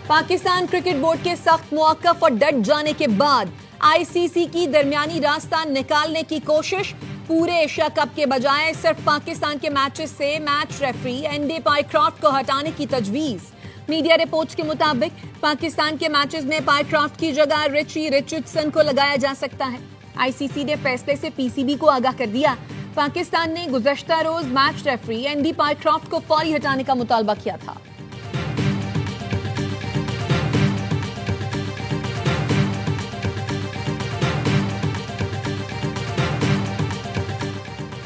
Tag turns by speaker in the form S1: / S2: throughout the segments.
S1: Pakistan cricket board के सख्त मौक़िफ़ और डट जाने के बाद आईसीसी की दरमियानी रास्ता निकालने की कोशिश। पूरे एशिया कप के बजाय सिर्फ पाकिस्तान के मैचेस से मैच रेफरी एंडी पाइक्रॉफ्ट को हटाने की तजवीज़। मीडिया रिपोर्ट्स के मुताबिक पाकिस्तान के मैचेस में पाइक्रॉफ्ट की जगह रिची रिचर्डसन को लगाया जा सकता है। आईसीसी ने फैसले से पीसीबी को आगाह कर दिया। पाकिस्तान ने गुज़श्ता रोज मैच रेफरी एंडी पाइक्रॉफ्ट को फौरी हटाने का मुतालबा किया था।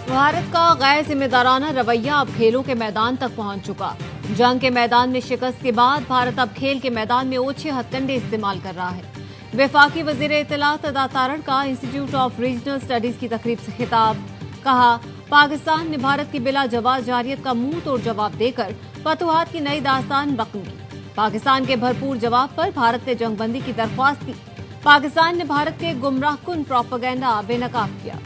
S2: भारत का गैर जिम्मेदाराना रवैया अब खेलों के मैदान तक पहुंच चुका। जंग के मैदान में शिकस्त के बाद भारत अब खेल के मैदान में ओछे हथकंडे इस्तेमाल कर रहा है। वफाकी वजीर इत्तलात अदा तारण का इंस्टीट्यूट ऑफ रीजनल स्टडीज की तकरीब से खिताब। कहा, पाकिस्तान ने भारत की बिला जवाब जारियत का मुंह तोड़ जवाब देकर फतुहात की नई दास्तान रकम की। पाकिस्तान के भरपूर जवाब पर भारत ने जंगबंदी की दरख्वास्त की। पाकिस्तान ने भारत के गुमराहकुन प्रोपेगेंडा बेनकाब किया।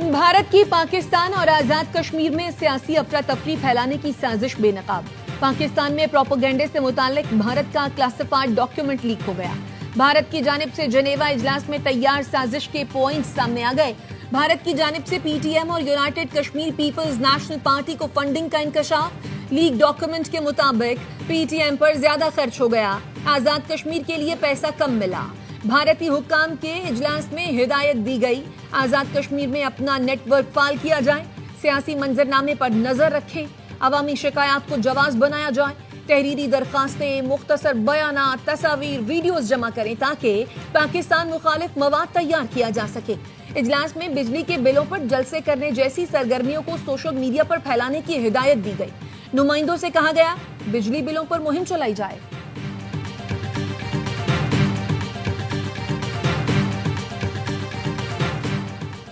S1: भारत की पाकिस्तान और आजाद कश्मीर में सियासी अफरा तफरी फैलाने की साजिश बेनकाब। पाकिस्तान में प्रोपेगेंडे से मुतालिक भारत का क्लासिफाइड डॉक्यूमेंट लीक हो गया। भारत की जानिब से जनेवा इजलास में तैयार साजिश के पॉइंट्स सामने आ गए। भारत की जानिब से पीटीएम और यूनाइटेड कश्मीर पीपल्स नेशनल पार्टी को फंडिंग का इंकशाफ। लीक डॉक्यूमेंट के मुताबिक पीटीएम पर ज्यादा खर्च हो गया, आजाद कश्मीर के लिए पैसा कम मिला। भारतीय हुक्काम के इजलास में हिदायत दी गई, आजाद कश्मीर में अपना नेटवर्क फाल किया जाए, सियासी मंजरनामे पर नजर रखें, अवामी शिकायत को जवाब बनाया जाए, तहरीरी दरखास्तें, मुख्तसर बयानात, तस्वीर, वीडियोस जमा करें ताकि पाकिस्तान मुखालिफ मवाद तैयार किया जा सके। इजलास में बिजली के बिलों पर जलसे करने जैसी सरगर्मियों को सोशल मीडिया पर फैलाने की हिदायत दी गई। नुमाइंदों से कहा गया, बिजली बिलों पर मुहिम चलाई जाए।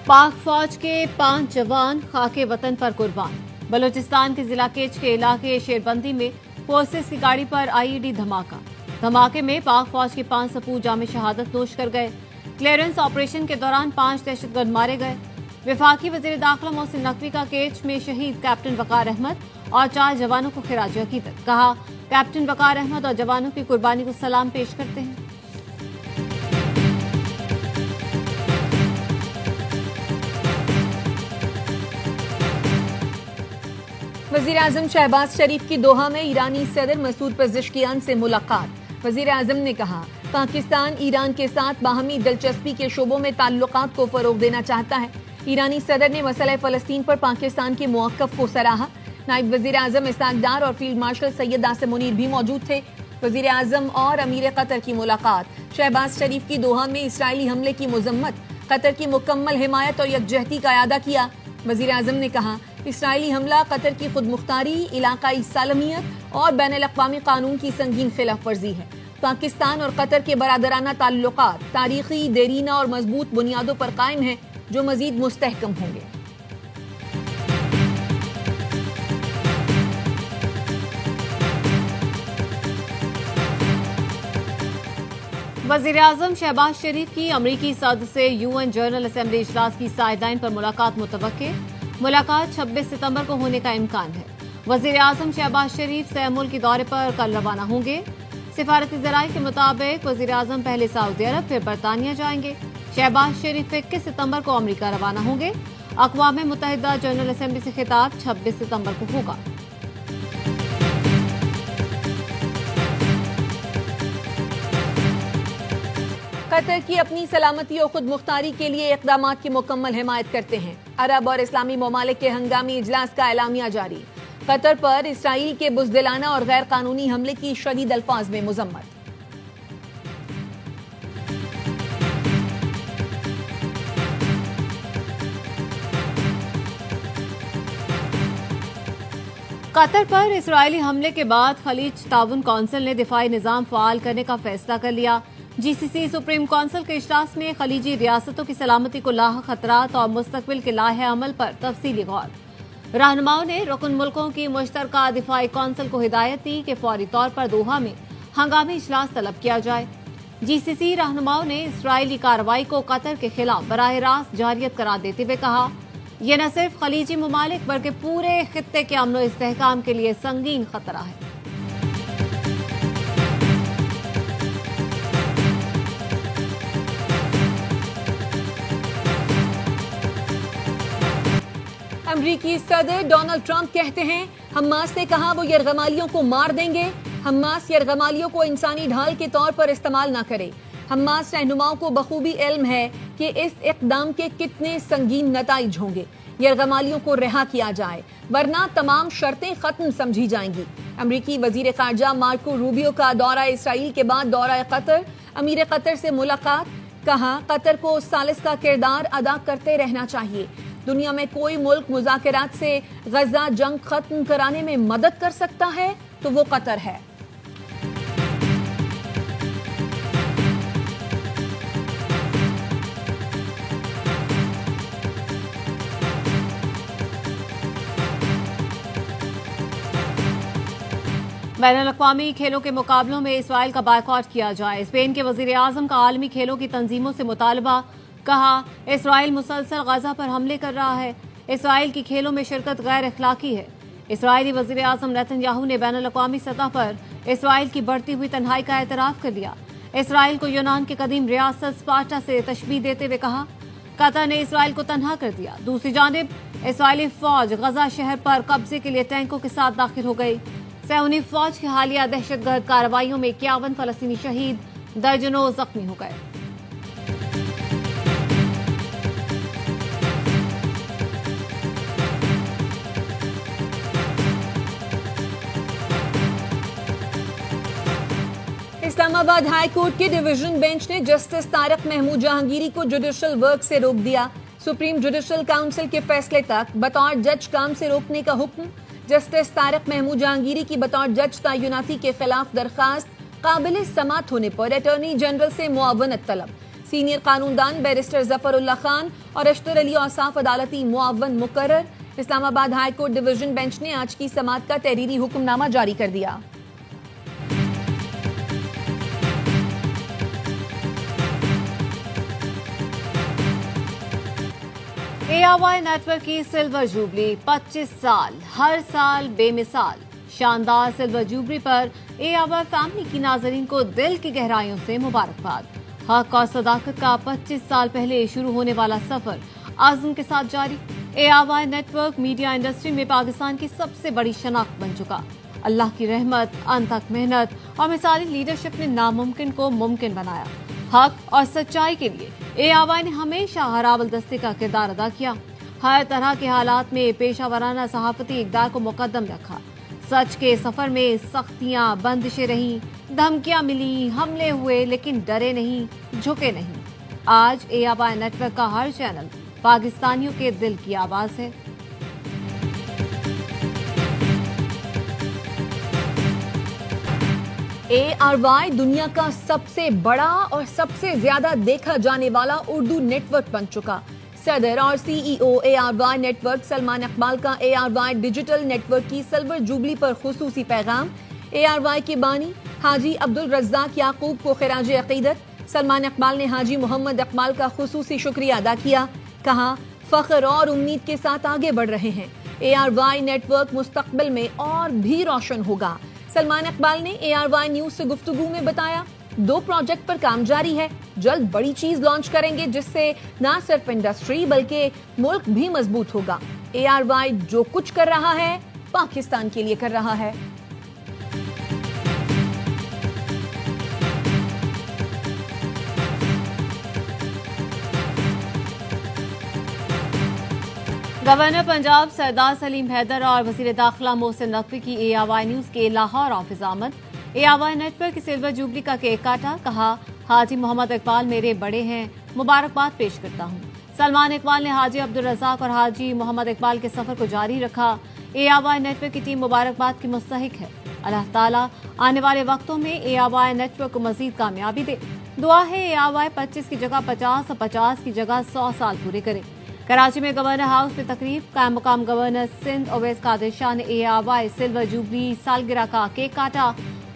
S2: पाक फौज के 5 जवान खाके वतन पर कुर्बान। बलूचिस्तान के जिला केच के इलाके शेरबंदी में फोर्सेस की गाड़ी पर आईईडी धमाका। धमाके में पाक फौज के 5 सपूत जामे शहादत नोश कर गए। क्लियरेंस ऑपरेशन के दौरान 5 दहशतगर्द मारे गए। वफाकी वजीर दाखिला मोहसिन नकवी का केच में शहीद कैप्टन वकार अहमद और 4 जवानों को खिराज अकीदत। कहा, कैप्टन वकार अहमद और जवानों की कुर्बानी को सलाम पेश करते हैं।
S1: वजीर आजम शहबाज शरीफ की दोहा में ईरानी सदर मसूद पेज़ेश्कियान से मुलाकात। वजीर आजम ने कहा, पाकिस्तान ईरान के साथ बाहमी दिलचस्पी के शोबों में ताल्लुकात को फरोग देना चाहता है। ईरानी सदर ने मसला फ़लस्तीन पर पाकिस्तान के मौक़िफ़ को सराहा। नायब वजीर आजम इसहाक डार और फील्ड मार्शल सैयद आसिम मुनीर भी मौजूद थे। वजीर आजम और अमीर कतर की मुलाकात। शहबाज शरीफ की दोहा में इसराइली हमले की मजम्मत, कतर की मुकम्मल हिमायत और यकजहती का अदा किया। वजीर आजम ने कहा, इसराइली हमला कतर की खुद मुख्तारी, इलाकाई सालमियत और बैनुल-अक़वामी कानून की संगीन खिलाफ वर्जी है। पाकिस्तान और कतर के बरादराना ताल्लुकात तारीखी, देरीना और मजबूत बुनियादों पर कायम हैं, जो मजीद मुस्तहकम होंगे।
S2: वजीर आजम शहबाज शरीफ की अमरीकी सदर से यूएन जनरल असेंबली इजलास की साइडलाइन पर मुलाकात मुतवक्के। मुलाकात 26 सितंबर को होने का इम्कान है। वजीर आजम शहबाज शरीफ सह मुल्क दौरे पर कल रवाना होंगे। सिफारती ज़राए के मुताबिक वजीर आजम पहले सऊदी अरब फिर बरतानिया जाएंगे। शहबाज शरीफ 21 सितंबर को अमरीका रवाना होंगे। अक़वाम मुत्तहिदा जनरल असेंबली से खिताब 26 सितंबर को होगा।
S1: कतर की अपनी सलामती और खुद मुख्तारी के लिए इक़दामात की मुकम्मल हिमायत करते हैं। अरब और इस्लामी ममालिक के हंगामी इजलास का एलामिया जारी। कतर पर इसराइल के बुज़दिलाना और गैर कानूनी हमले की शदीद अल्फाज में मज़म्मत।
S2: कतर पर इसराइली हमले के बाद खलीज ताउन कौंसिल ने दिफाई निज़ाम फ़आल करने का फैसला कर लिया। जीसीसी सुप्रीम कौंसिल के इजलास में खलीजी रियासतों की सलामती को लाहक खतरात और मुस्तकबिल के लाहे अमल पर तफसीली गौर। रहनुमाओं ने रुकन मुल्कों की मुश्तरका दिफाई कौंसिल को हिदायत दी कि फौरी तौर पर दोहा में हंगामी इजलास तलब किया जाए। GCC रहनुमाओं ने इसराइली कार्रवाई को कतर के खिलाफ बराह रास्त जारियत करार देते हुए कहा, ये न सिर्फ खलीजी ममालिक बल्कि पूरे खित्ते के अमन व इस्तेहकाम के लिए संगीन खतरा है।
S1: अमरीकी सदर डोनाल्ड ट्रंप कहते हैं, हमास ने कहा वो यरगमालियों को मार देंगे। हमास यरगमालियों को इंसानी ढाल के तौर पर इस्तेमाल न करे। हमास रहनुमाओं को बखूबी इल्म है कि इस इक़दाम के कितने संगीन नताइज होंगे। यरगमालियों को रिहा किया जाए वरना तमाम शर्तें खत्म समझी जाएंगी। अमरीकी वजीर खारजा मार्को रूबियो का दौरा इसराइल के बाद दौरा कतर, अमीर कतर से मुलाकात। कहा, कतर को सालिस का किरदार अदा करते रहना चाहिए। दुनिया में कोई मुल्क मुज़ाकरात से गजा जंग खत्म कराने में मदद कर सकता है तो वो कतर है।
S2: बैनुल-अक़वामी खेलों के मुकाबलों में इसराइल का बायकॉट किया जाए। स्पेन के वजीर आजम का आलमी खेलों की तंजीमों से मुतालबा। कहा, इसराइल मुसलसल गजा पर हमले कर रहा है। इसराइल की खेलों में शिरकत गैर अखलाकी है। इसराइली वजीर आजम नेतन्याहू ने बैनुल-अक़वामी सतह पर इसराइल की बढ़ती हुई तन्हाई का एतराफ कर लिया। इसराइल को यूनान की कदीम रियासत स्पार्टा से तशबीह देते हुए कहा, कतर ने इसराइल को तन्हा कर दिया। दूसरी जानिब इसराइली फौज गजा शहर पर कब्जे के लिए टैंकों के साथ दाखिल हो गई। सहूनी फौज की हालिया दहशतगर्द कार्रवाइयों में 51 फलस्तीनी शहीद, दर्जनों जख्मी हो गए।
S1: इस्लामाबाद हाई कोर्ट के डिवीजन बेंच ने जस्टिस तारिक महमूद जहांगीरी को जुडिशल वर्क से रोक दिया। सुप्रीम जुडिशल काउंसिल के फैसले तक बतौर जज काम से रोकने का हुक्म। जस्टिस तारिक महमूद जहांगीरी की बतौर जज तैनाती के खिलाफ दरखास्त काबिल समात होने पर अटॉर्नी जनरल से मुआवनत तलब। सीनियर कानूनदान बैरिस्टर जफरुल्लाह खान और अशतर अली औसाफ अदालती मुआवन मुकर्रर। Islamabad high court division bench ने आज की समात का तहरीरी हुक्मनामा जारी कर दिया।
S2: ARY नेटवर्क की सिल्वर जुबली 25 साल, हर साल बेमिसाल। शानदार सिल्वर जुबली पर ARY फैमिली की नाजरीन को दिल की गहराइयों से मुबारकबाद। हक और सदाकत का 25 साल पहले शुरू होने वाला सफर आज़म के साथ जारी। ARY नेटवर्क मीडिया इंडस्ट्री में पाकिस्तान की सबसे बड़ी शनाख्त बन चुका। अल्लाह की रहमत, अनथक मेहनत और मिसाली लीडरशिप ने नामुमकिन को मुमकिन बनाया। हक और सच्चाई के लिए ARY ने हमेशा हरावल दस्ते का किरदार अदा किया। हर तरह के हालात में पेशावराना सहाफती इक़दार को मुकद्दम रखा। सच के सफर में सख्तियां, बंदिशें रहीं, धमकियां मिली, हमले हुए, लेकिन डरे नहीं, झुके नहीं। आज ARY नेटवर्क का हर चैनल पाकिस्तानियों के दिल की आवाज है।
S1: ARY दुनिया का सबसे बड़ा और सबसे ज्यादा देखा जाने वाला उर्दू नेटवर्क बन चुका। सदर और CEO ARY network Salman Iqbal का ARY डिजिटल नेटवर्क की सिल्वर जुबली पर खुसूसी पैगाम। ARY के बानी हाजी अब्दुल रज़्ज़ाक याकूब को खिराज अकीदत। सलमान इकबाल ने हाजी मोहम्मद इकबाल का खुसूसी शुक्रिया अदा किया। कहा, फख्र और उम्मीद के साथ आगे बढ़ रहे हैं। ARY नेटवर्क मुस्तकबिल में और भी रोशन होगा। सलमान इकबाल ने ARY न्यूज से गुफ्तगू में बताया, 2 प्रोजेक्ट पर काम जारी है। जल्द बड़ी चीज लॉन्च करेंगे जिससे न सिर्फ इंडस्ट्री बल्कि मुल्क भी मजबूत होगा। ARY जो कुछ कर रहा है पाकिस्तान के लिए कर रहा है।
S2: गवर्नर पंजाब सरदार सलीम हैदर और वजीर दाखिला मोहसिन नकवी की ARY न्यूज के लाहौर ऑफिस आमद। ARY नेटवर्क की सिल्वर जुबली का केक काटा। कहा, हाजी मोहम्मद इकबाल मेरे बड़े हैं, मुबारकबाद पेश करता हूँ। सलमान इकबाल ने हाजी अब्दुल रज़्ज़ाक और हाजी मोहम्मद इकबाल के सफर को जारी रखा। ARY नेटवर्क की टीम मुबारकबाद की मुस्तहिक है। अल्लाह ताला आने वाले वक्तों में ARY नेटवर्क को मजीद कामयाबी दे। दुआ है ARY 25 की जगह 50 और 50 की जगह 100 साल पूरे करे। कराची में गवर्नर हाउस में तकरीब। कायम मुकाम गवर्नर सिंध ओवैस कादिर शाह ने ARY सिल्वर जुबली सालगिरह का केक काटा।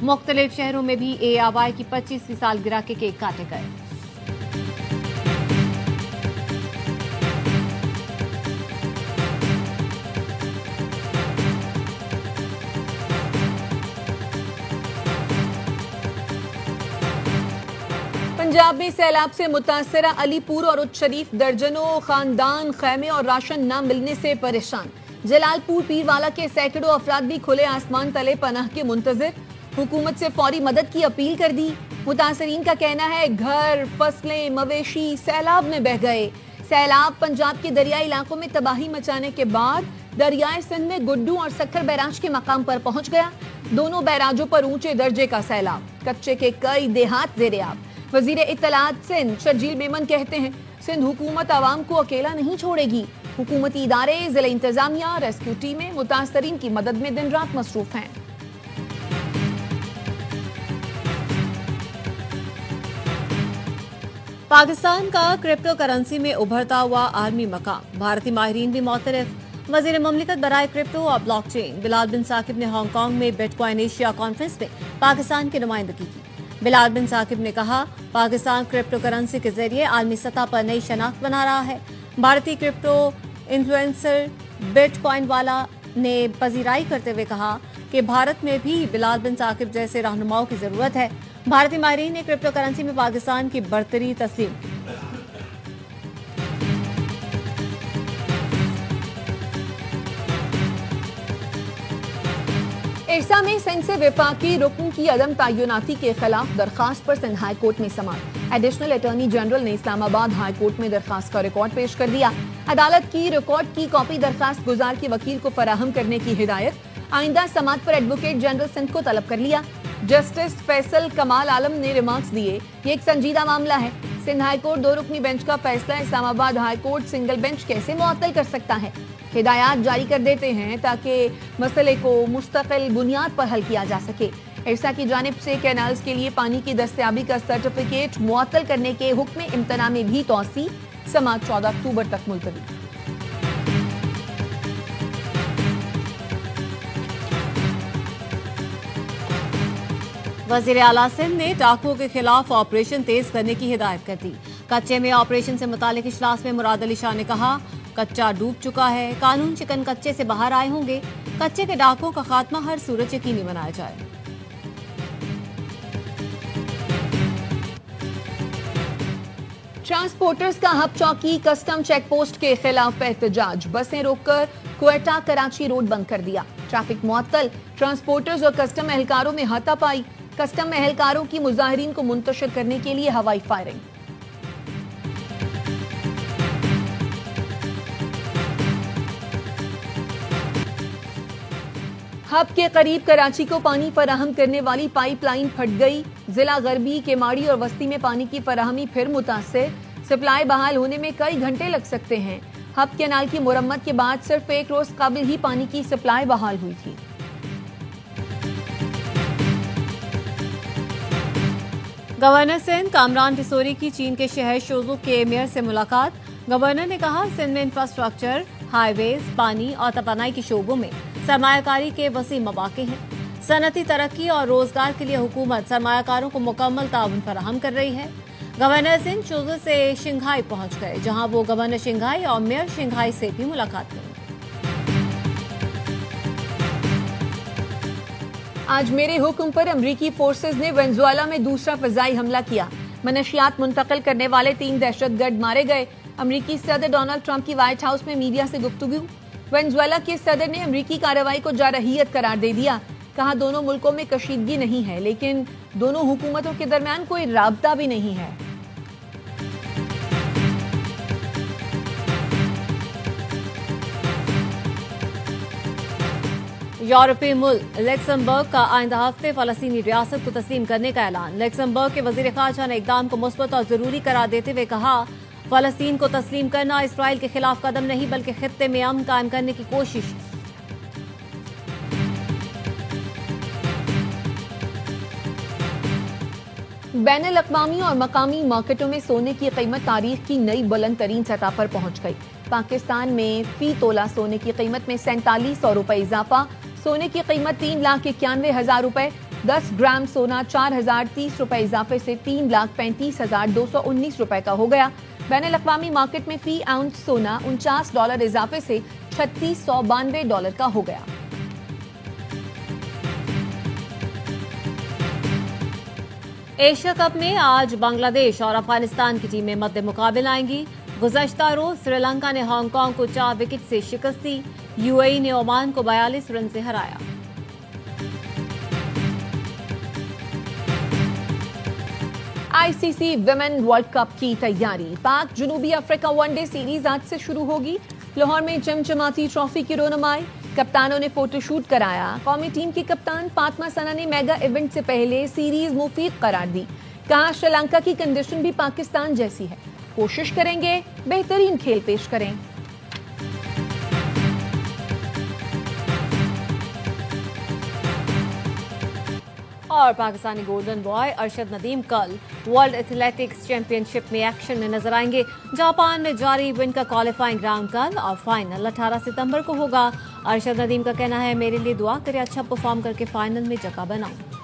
S2: मुख्तलिफ शहरों में भी AIY की 25वीं सालगिरह के केक काटे गए।
S1: पंजाब में सैलाब से मुतासरा अलीपुर और उच्च शरीफ दर्जनों खानदान खैमे और राशन न मिलने से परेशान। जलालपुर पीरवाला के सैकड़ों अफराद भी खुले आसमान तले पनाह के मुंतजिर। हुकूमत से फौरी मदद की अपील कर दी। मुतासरीन का कहना है घर, फसलें, मवेशी सैलाब में बह गए। सैलाब पंजाब के दरियाई इलाकों में तबाही मचाने के बाद दरियाए सिंध में गुड्डू और सक्खर बैराज के मकाम पर पहुंच गया। दोनों बैराजों पर ऊंचे दर्जे का सैलाब, कच्चे के कई देहात ज़ेरे-आब। वजीर इत्तलात सिंध शर्जील मेमन कहते हैं सिंध हुकूमत आवाम को अकेला नहीं छोड़ेगी। हुकूमती इदारे, जिला इंतजामिया, रेस्क्यू टीमें मुतासरीन की मदद में दिन रात मसरूफ हैं।
S2: पाकिस्तान का क्रिप्टो करेंसी में उभरता हुआ आर्मी मकाम, भारतीय माहिरीन भी मुतरफ। वजीर ममलिकत बराए क्रिप्टो और ब्लॉक चेन बिलाल बिन साकिब ने हांगकांग में बिटकॉइन एशिया कॉन्फ्रेंस में पाकिस्तान की नुमाइंदगी की। बिलाल बिन साकिब ने कहा पाकिस्तान क्रिप्टो करेंसी के जरिए आलमी सतह पर नई शनाख्त बना रहा है। भारतीय क्रिप्टो इन्फ्लुएंसर बिटकॉइन वाला ने पजीराई करते हुए कहा कि भारत में भी बिलाल बिन साकिब जैसे रहनुमाओं की जरूरत है। भारतीय माहिरीन ने क्रिप्टो करेंसी में पाकिस्तान की बरतरी तस्लीम की।
S1: इरसा में सिंध से वफाकी रुकन की अदम तयनाती के खिलाफ दरखास्त पर सिंध हाई कोर्ट में समाअत। एडिशनल अटॉर्नी जनरल ने इस्लामाबाद हाई कोर्ट में दरखास्त का रिकॉर्ड पेश कर दिया। अदालत की रिकॉर्ड की कॉपी दरखास्त गुजार के वकील को फराहम करने की हिदायत। आइंदा समाअत पर एडवोकेट जनरल सिंध को तलब कर लिया। जस्टिस फैसल कमाल आलम ने रिमार्क्स दिए, ये एक संजीदा मामला है। सिंध हाई कोर्ट 2 रुकनी बेंच का फैसला Islamabad high court single bench कैसे मुअत्तल कर सकता है। हिदायत जारी कर देते हैं ताकि मसले को मुस्तकिल बुनियाद पर हल किया जा सके। इरसा की जानिब से कैनाल्स के लिए पानी की दस्तयाबी का सर्टिफिकेट मुअत्तल करने के हुक्म इम्तना में भी तौसी। समाअत 14 अक्टूबर तक मुलतवी।
S2: वजीर आला सिंध ने डाकुओं के खिलाफ ऑपरेशन तेज करने की हिदायत कर दी। कच्चे में ऑपरेशन से मुतालिक इजलास में मुराद अली शाह ने कहा कच्चा डूब चुका है, कानून चिकन कच्चे से बाहर आए होंगे। कच्चे के डाकुओं का खात्मा हर सूरत यकीनी बनाया जाए।
S1: ट्रांसपोर्टर्स का हब चौकी कस्टम चेक पोस्ट के खिलाफ एहतजाज। बसें रोककर क्वेटा कराची रोड बंद कर दिया। ट्रैफिक मुअत्तल। ट्रांसपोर्टर्स और कस्टम एहलकारों में हाथापाई। कस्टम एहलकारों की मुजाहिरीन को मुंतशिर करने के लिए हवाई फायरिंग। हब के करीब कराची को पानी फराहम करने वाली पाइपलाइन फट गई। जिला गरबी, केमाड़ी और वस्ती में पानी की फराहमी फिर मुतासिर। सप्लाई बहाल होने में कई घंटे लग सकते हैं। हब कैनाल की मुरम्मत के बाद सिर्फ 1 रोज कबल ही पानी की सप्लाई बहाल हुई थी।
S2: गवर्नर सिंध कामरान टिसोरी की चीन के शहर शोजू के मेयर से मुलाकात। गवर्नर ने कहा सिंध में इंफ्रास्ट्रक्चर, हाईवेज, पानी और तवानाई के शोबों में सरमायाकारी के वसी मौके हैं। सनती तरक्की और रोजगार के लिए हुकूमत सरमायाकारों को मुकम्मल ताउन फराहम कर रही है। गवर्नर सिंह शोजू से शंघाई पहुंच गए, जहां वो गवर्नर शंघाई और मेयर शंघाई से भी मुलाकात करेंगे।
S1: आज मेरे हुक्म पर अमरीकी फोर्सेज ने वेनेजुएला में दूसरा फजाई हमला किया। मनशियात मुंतकिल करने वाले 3 दहशतगर्द मारे गए। अमरीकी सदर डोनाल्ड ट्रंप की व्हाइट हाउस में मीडिया से गुफ्तगू। वेनेजुएला के सदर ने अमरीकी कार्रवाई को जारहियत करार दे दिया। कहा दोनों मुल्कों में कशीदगी नहीं है, लेकिन दोनों हुकूमतों के दरमियान कोई राबता भी नहीं है।
S2: यूरोपीय मुल्क लक्समबर्ग का आइंदा हफ्ते फलस्तीनी रियासत को तस्लीम करने का ऐलान। लक्समबर्ग के वजीर खारजा ने इकदाम को मुस्बत और जरूरी करार देते हुए कहा फलस्तीन को तस्लीम करना इसराइल के खिलाफ कदम नहीं बल्कि खित्ते में अमन कायम करने की कोशिश।
S1: बैनुल अक़वामी और मकामी मार्केटों में सोने की कीमत तारीख की नई बुलंद तरीन सतह पर पहुंच गई। पाकिस्तान में फी तोला सोने की कीमत में 4700 रुपए इजाफा। सोने की कीमत 3,91,000 रुपए। 10 ग्राम सोना 4,030 रुपए इजाफे से 3,35,219 रुपए का हो गया। बैनुल अक़वामी मार्केट में फी आउंस सोना $49 इजाफे से $3,692 का हो गया।
S2: एशिया कप में आज बांग्लादेश और अफगानिस्तान की टीमें मद्दे मुकाबिल आएंगी। गुज़श्ता रोज श्रीलंका ने हांगकांग को 4 विकेट से शिकस्त दी। यूएई ने ओमान को 42 रन से हराया।
S1: आईसीसी विमेन वर्ल्ड कप की तैयारी। पाक जनूबी अफ्रीका वनडे सीरीज आज से शुरू होगी। लाहौर में चमचमाती ट्रॉफी की रोनमाई। कप्तानों ने फोटोशूट कराया। कौमी टीम की कप्तान फातिमा सना ने मेगा इवेंट से पहले सीरीज मुफीद करार दी। कहा श्रीलंका की कंडीशन भी पाकिस्तान जैसी है, कोशिश करेंगे बेहतरीन खेल पेश करें।
S2: और पाकिस्तानी गोल्डन बॉय अरशद नदीम कल वर्ल्ड एथलेटिक्स चैंपियनशिप में एक्शन में नजर आएंगे। जापान में जारी इवेंट का क्वालिफाइंग राउंड कल और फाइनल 18 सितंबर को होगा। अरशद नदीम का कहना है, मेरे लिए दुआ करें अच्छा परफॉर्म करके फाइनल में जगह बनाऊं।